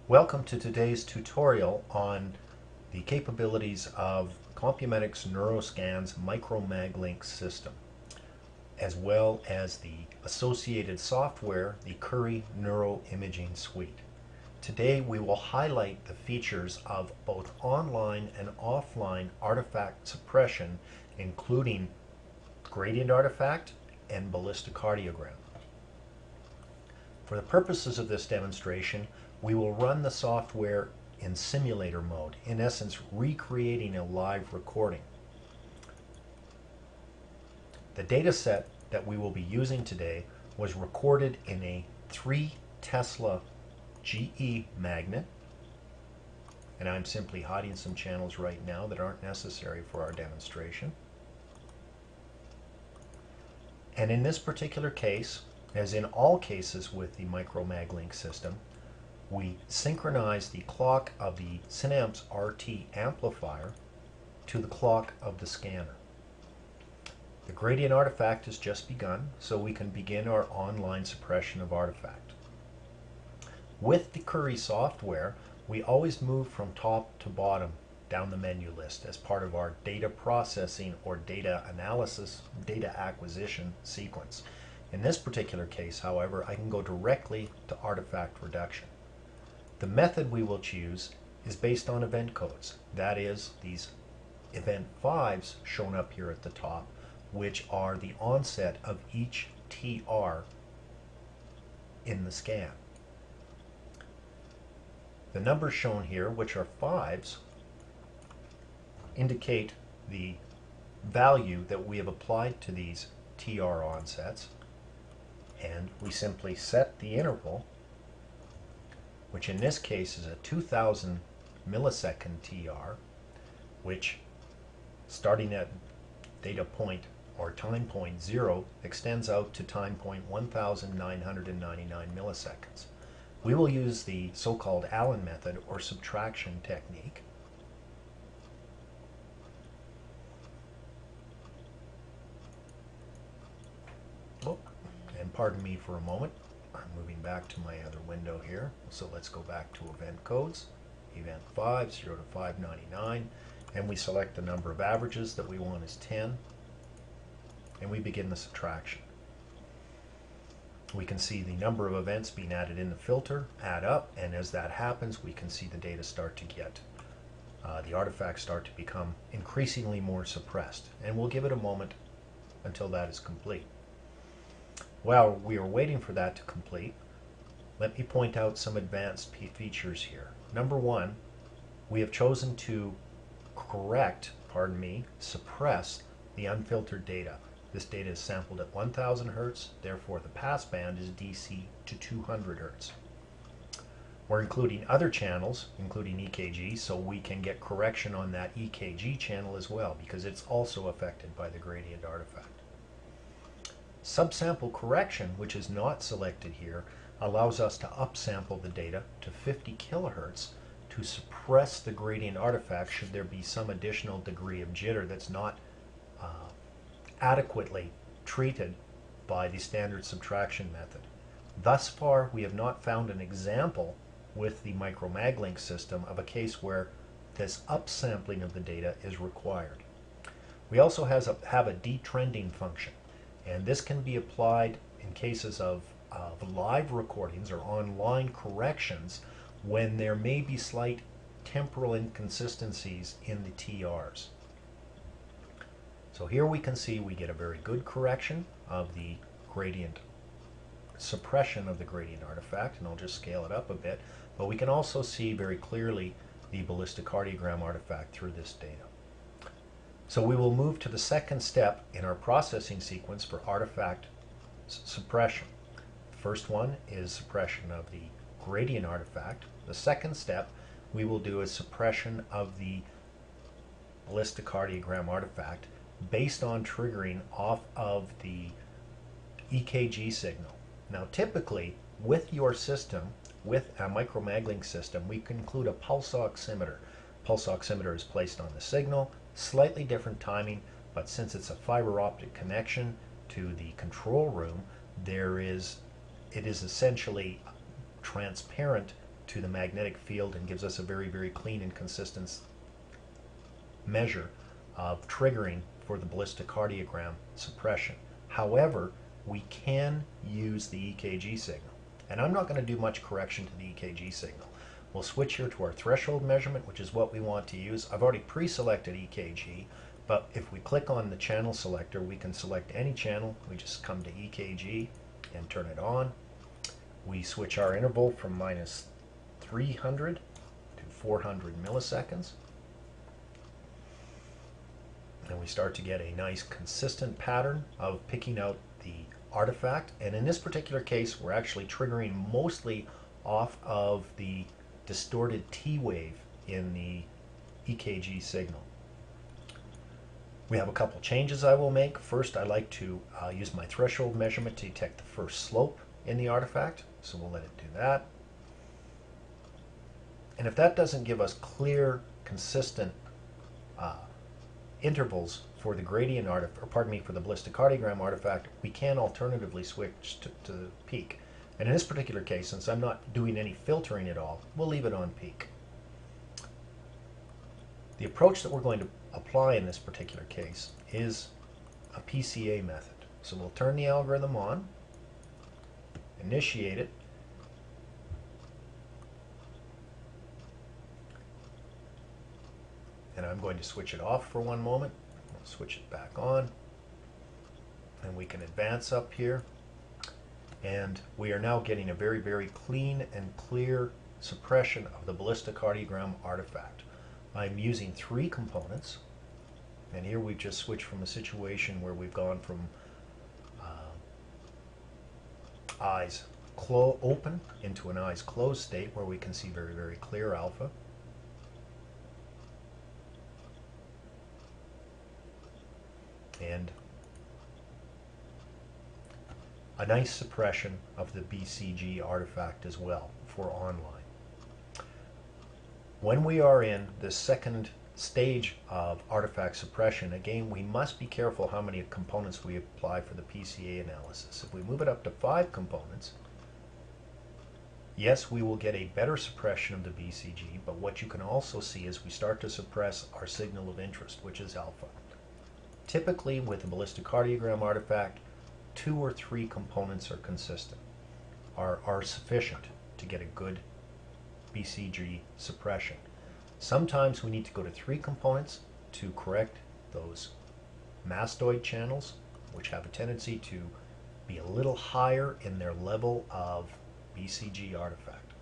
Welcome to today's tutorial on the capabilities of Compumedics Neuroscan's MicroMagLink system, as well as the associated software, the Curie Neuroimaging Suite. Today we will highlight the features of both online and offline artifact suppression, including gradient artifact and ballistocardiogram. For the purposes of this demonstration, we will run the software in simulator mode, in essence recreating a live recording. The data set that we will be using today was recorded in a 3 Tesla GE magnet, and I'm simply hiding some channels right now that aren't necessary for our demonstration. And in this particular case, as in all cases with the MicroMagLink system, we synchronize the clock of the Synapse RT amplifier to the clock of the scanner. The gradient artifact has just begun, so we can begin our online suppression of artifact. With the Curie software, we always move from top to bottom down the menu list as part of our data processing or data analysis, data acquisition sequence. In this particular case, however, I can go directly to artifact reduction. The method we will choose is based on event codes. That is, these event 5s shown up here at the top, which are the onset of each TR in the scan. The numbers shown here, which are 5s, indicate the value that we have applied to these TR onsets, and we simply set the interval, which in this case is a 2000 millisecond TR, which starting at data point or time point 0 extends out to time point 1999 milliseconds. We will use the so-called Allen method or subtraction technique. Oh, and pardon me for a moment. I'm moving back to my other window here. So let's go back to event codes. Event 5, 0 to 599. And we select the number of averages that we want as 10. And we begin the subtraction. We can see the number of events being added in the filter add up, and as that happens we can see the data start to get, the artifacts start to become increasingly more suppressed. And we'll give it a moment until that is complete. While we are waiting for that to complete, let me point out some advanced features here. Number one, we have chosen to suppress the unfiltered data. This data is sampled at 1000 Hz, therefore the passband is DC to 200 Hz. We're including other channels, including EKG, so we can get correction on that EKG channel as well, because it's also affected by the gradient artifact. Subsample correction, which is not selected here, allows us to upsample the data to 50 kilohertz to suppress the gradient artifact should there be some additional degree of jitter that's not adequately treated by the standard subtraction method. Thus far, we have not found an example with the MicroMagLink system of a case where this upsampling of the data is required. We also have a detrending function, and this can be applied in cases of live recordings or online corrections when there may be slight temporal inconsistencies in the TRs. So here we can see we get a very good correction of the gradient, suppression of the gradient artifact, and I'll just scale it up a bit, but we can also see very clearly the ballistocardiogram artifact through this data. So we will move to the second step in our processing sequence for artifact suppression. The first one is suppression of the gradient artifact. The second step we will do is suppression of the ballistocardiogram artifact based on triggering off of the EKG signal. Now typically with your system, with a MicroMagLink system, we can include a pulse oximeter. Pulse oximeter is placed on the signal, slightly different timing, but since it's a fiber optic connection to the control room, it is essentially transparent to the magnetic field and gives us a very, very clean and consistent measure of triggering for the ballistocardiogram suppression. However, we can use the EKG signal. And I'm not going to do much correction to the EKG signal. We'll switch here to our threshold measurement, which is what we want to use. I've already pre-selected EKG, but if we click on the channel selector, we can select any channel. We just come to EKG and turn it on. We switch our interval from -300 to 400 milliseconds. And we start to get a nice consistent pattern of picking out the artifact. And in this particular case, we're actually triggering mostly off of the distorted T wave in the EKG signal. We have a couple changes I will make. First, I like to use my threshold measurement to detect the first slope in the artifact. So we'll let it do that. And if that doesn't give us clear, consistent intervals for the gradient for the ballistocardiogram artifact, we can alternatively switch to the peak. And in this particular case, since I'm not doing any filtering at all, we'll leave it on peak. The approach that we're going to apply in this particular case is a PCA method. So we'll turn the algorithm on, initiate it, and I'm going to switch it off for one moment. We'll switch it back on, and we can advance up here, and we are now getting a very, very clean and clear suppression of the ballistocardiogram artifact. I'm using 3 components, and here we've just switched from a situation where we've gone from eyes open into an eyes closed state where we can see very, very clear alpha. And a nice suppression of the BCG artifact as well for online. When we are in the second stage of artifact suppression, again, we must be careful how many components we apply for the PCA analysis. If we move it up to 5 components, yes, we will get a better suppression of the BCG, but what you can also see is we start to suppress our signal of interest, which is alpha. Typically, with a ballistocardiogram artifact, 2 or 3 components are consistent, are sufficient to get a good BCG suppression. Sometimes we need to go to 3 components to correct those mastoid channels, which have a tendency to be a little higher in their level of BCG artifact.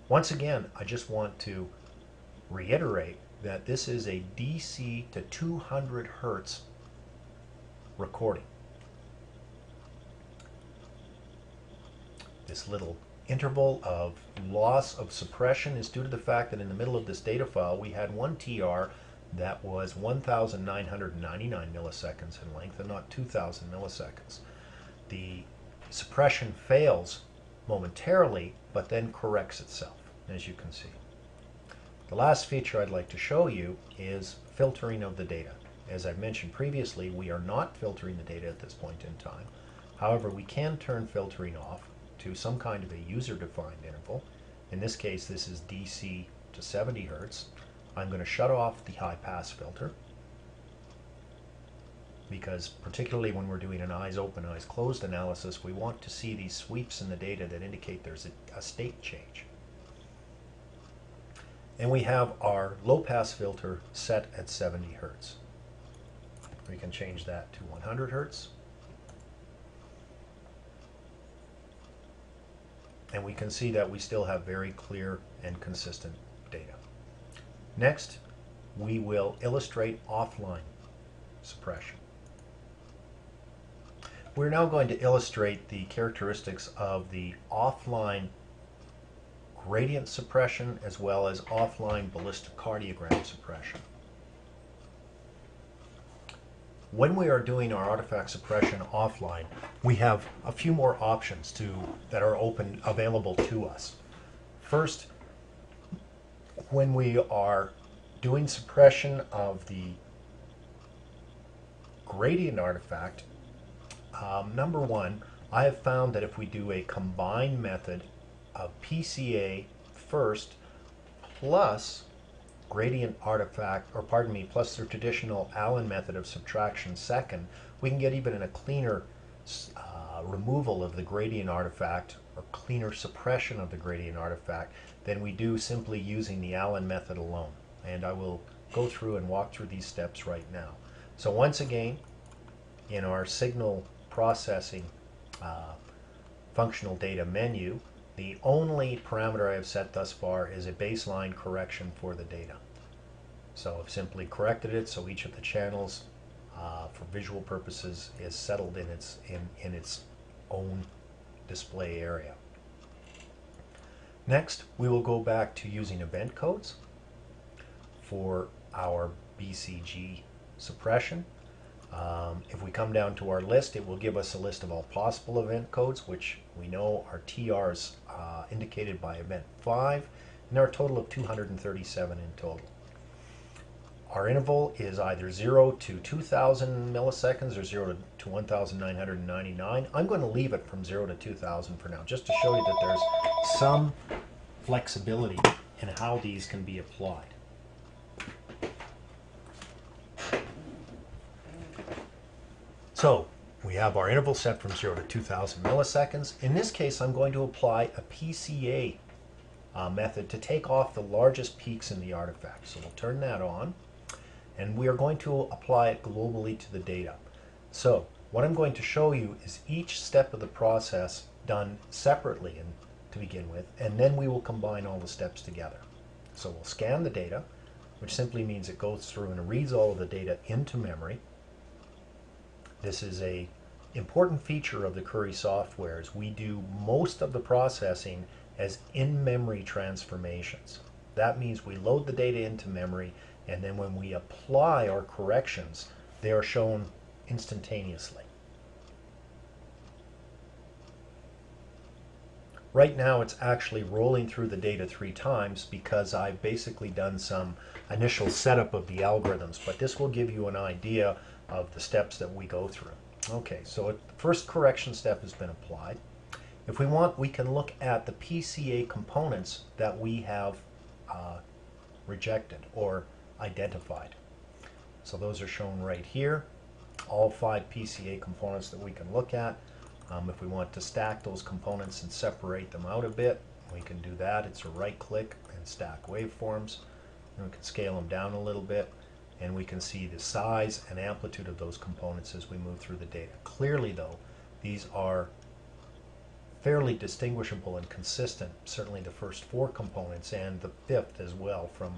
Once again, I just want to reiterate that this is a DC to 200 Hertz recording. This little interval of loss of suppression is due to the fact that in the middle of this data file we had one TR that was 1,999 milliseconds in length and not 2,000 milliseconds. The suppression fails momentarily but then corrects itself, as you can see. The last feature I'd like to show you is filtering of the data. As I've mentioned previously, we are not filtering the data at this point in time. However, we can turn filtering off to some kind of a user-defined interval. In this case, this is DC to 70 Hertz. I'm going to shut off the high-pass filter because particularly when we're doing an eyes open, eyes closed analysis, we want to see these sweeps in the data that indicate there's a state change. And we have our low-pass filter set at 70 Hertz. We can change that to 100 Hertz. And we can see that we still have very clear and consistent data. Next, we will illustrate offline suppression. We're now going to illustrate the characteristics of the offline gradient suppression as well as offline ballistocardiogram suppression. When we are doing our artifact suppression offline, we have a few more options that are available to us. First, when we are doing suppression of the gradient artifact, number one, I have found that if we do a combined method of PCA first plus gradient artifact, or pardon me, plus the traditional Allen method of subtraction second, we can get even a cleaner removal of the gradient artifact, or cleaner suppression of the gradient artifact, than we do simply using the Allen method alone. And I will go through and walk through these steps right now. So once again, in our signal processing functional data menu, the only parameter I have set thus far is a baseline correction for the data. So I've simply corrected it so each of the channels for visual purposes is settled in its own display area. Next, we will go back to using event codes for our BCG suppression. If we come down to our list, it will give us a list of all possible event codes, which we know are TRs indicated by event 5, and there are a total of 237 in total. Our interval is either 0 to 2000 milliseconds or 0 to 1999. I'm going to leave it from 0 to 2000 for now, just to show you that there's some flexibility in how these can be applied. So we have our interval set from 0 to 2000 milliseconds. In this case, I'm going to apply a PCA method to take off the largest peaks in the artifact. So we'll turn that on, and we are going to apply it globally to the data. So what I'm going to show you is each step of the process done separately to begin with, and then we will combine all the steps together. So we'll scan the data, which simply means it goes through and reads all of the data into memory. This is an important feature of the Curie software, is we do most of the processing as in-memory transformations. That means we load the data into memory, and then when we apply our corrections, they are shown instantaneously. Right now it's actually rolling through the data 3 times because I've basically done some initial setup of the algorithms, but this will give you an idea of the steps that we go through. Okay, so the first correction step has been applied. If we want, we can look at the PCA components that we have rejected or identified. So those are shown right here, all 5 PCA components that we can look at. If we want to stack those components and separate them out a bit, we can do that. It's a right click and stack waveforms. And we can scale them down a little bit, and we can see the size and amplitude of those components as we move through the data. Clearly though, these are fairly distinguishable and consistent, certainly the first 4 components and the 5th as well from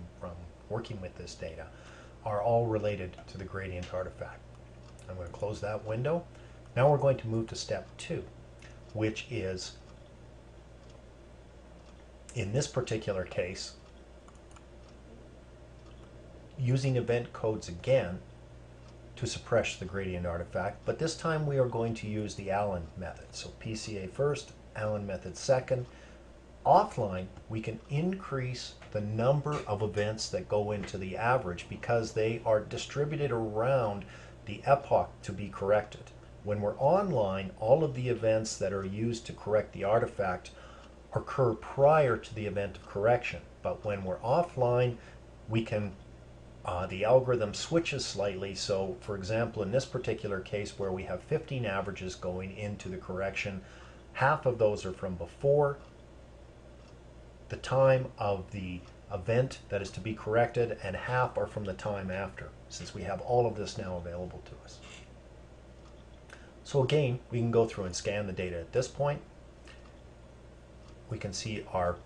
working with this data, are all related to the gradient artifact. I'm going to close that window. Now we're going to move to step 2, which is, in this particular case, using event codes again to suppress the gradient artifact, but this time we are going to use the Allen method. So PCA first, Allen method second. Offline, we can increase the number of events that go into the average because they are distributed around the epoch to be corrected. When we're online, all of the events that are used to correct the artifact occur prior to the event of correction. But when we're offline, we can the algorithm switches slightly. So for example, in this particular case where we have 15 averages going into the correction, half of those are from before the time of the event that is to be corrected, and half are from the time after, since we have all of this now available to us. So again, we can go through and scan the data at this point. We can see our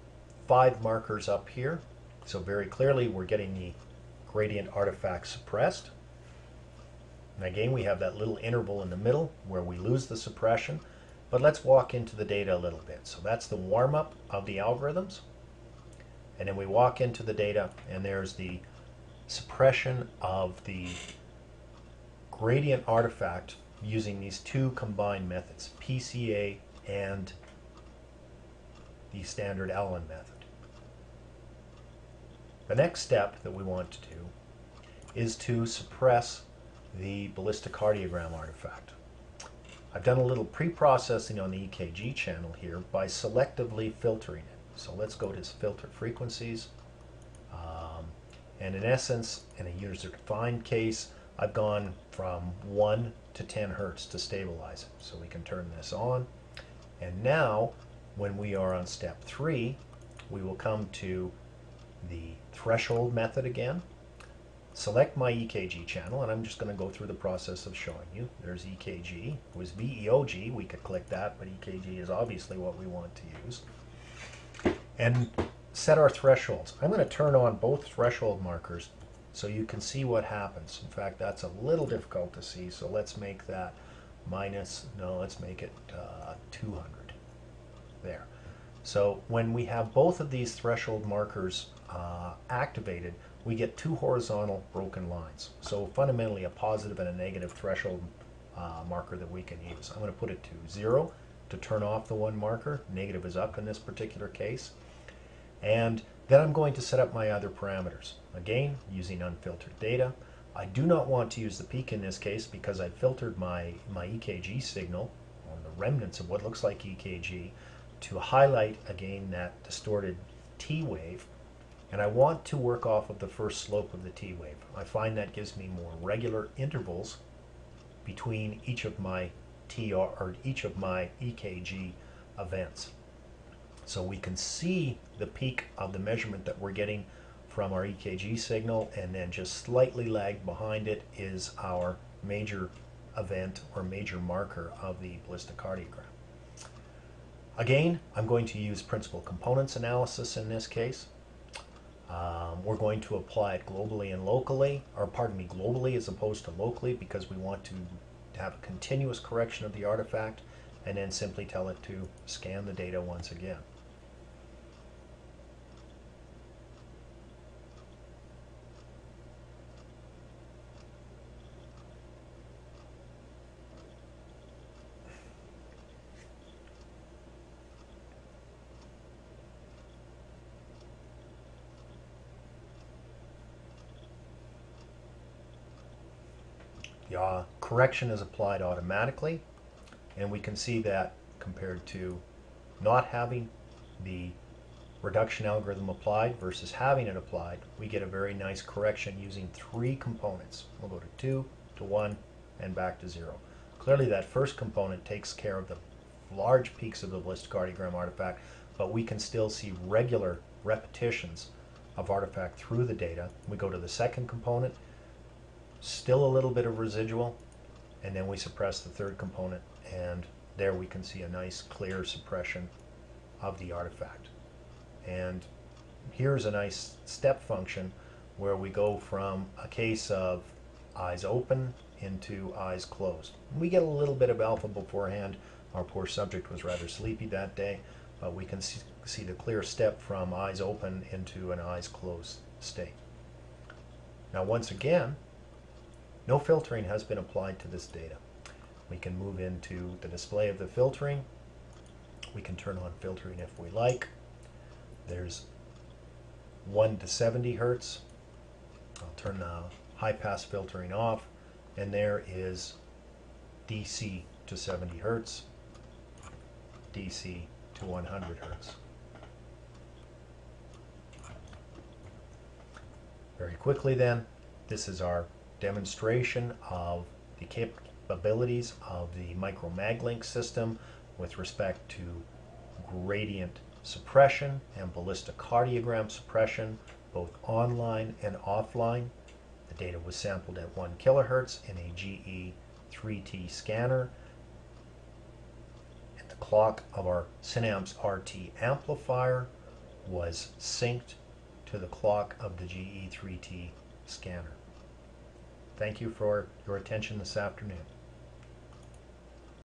5 markers up here. So very clearly we're getting the gradient artifact suppressed. And again, we have that little interval in the middle where we lose the suppression. But let's walk into the data a little bit. So that's the warm-up of the algorithms. And then we walk into the data, and there's the suppression of the gradient artifact using these 2 combined methods, PCA and the standard Allen method. The next step that we want to do is to suppress the ballistocardiogram artifact. I've done a little pre-processing on the EKG channel here by selectively filtering it. So let's go to filter frequencies. And in essence, in a user-defined case, I've gone from 1 to 10 hertz to stabilize it. So we can turn this on. And now, when we are on step 3, we will come to the threshold method again. Select my EKG channel, and I'm just going to go through the process of showing you. There's EKG. If it was VEOG, we could click that, but EKG is obviously what we want to use. And set our thresholds. I'm going to turn on both threshold markers so you can see what happens. In fact, that's a little difficult to see, so let's make that let's make it 200. There. So when we have both of these threshold markers activated, we get two horizontal broken lines. So fundamentally a positive and a negative threshold marker that we can use. I'm going to put it to 0 to turn off the one marker. Negative is up in this particular case. And then I'm going to set up my other parameters. Again, using unfiltered data. I do not want to use the peak in this case because I filtered my EKG signal on the remnants of what looks like EKG to highlight again that distorted T wave. And I want to work off of the first slope of the T wave. I find that gives me more regular intervals between each of my each of my EKG events. So we can see the peak of the measurement that we're getting from our EKG signal, and then just slightly lagged behind it is our major event or major marker of the ballistocardiogram. Again, I'm going to use principal components analysis in this case. We're going to apply it globally and locally, or pardon me, globally as opposed to locally, because we want to have a continuous correction of the artifact, and then simply tell it to scan the data once again. The correction is applied automatically, and we can see that compared to not having the reduction algorithm applied versus having it applied, we get a very nice correction using 3 components. We'll go to 2, to 1, and back to 0. Clearly that first component takes care of the large peaks of the ballistocardiogram artifact, but we can still see regular repetitions of artifact through the data. We go to the second component, still a little bit of residual, and then we suppress the third component, and there we can see a nice clear suppression of the artifact. And here's a nice step function where we go from a case of eyes open into eyes closed. We get a little bit of alpha beforehand. Our poor subject was rather sleepy that day, but we can see the clear step from eyes open into an eyes closed state. Now once again, no filtering has been applied to this data. We can move into the display of the filtering. We can turn on filtering if we like. There's 1 to 70 hertz. I'll turn the high pass filtering off, and there is DC to 70 hertz, DC to 100 hertz. Very quickly then, this is our demonstration of the capabilities of the Micro Maglink system with respect to gradient suppression and ballistocardiogram suppression, both online and offline. The data was sampled at 1 kilohertz in a GE3T scanner. And the clock of our Synapse RT amplifier was synced to the clock of the GE3T scanner. Thank you for your attention this afternoon.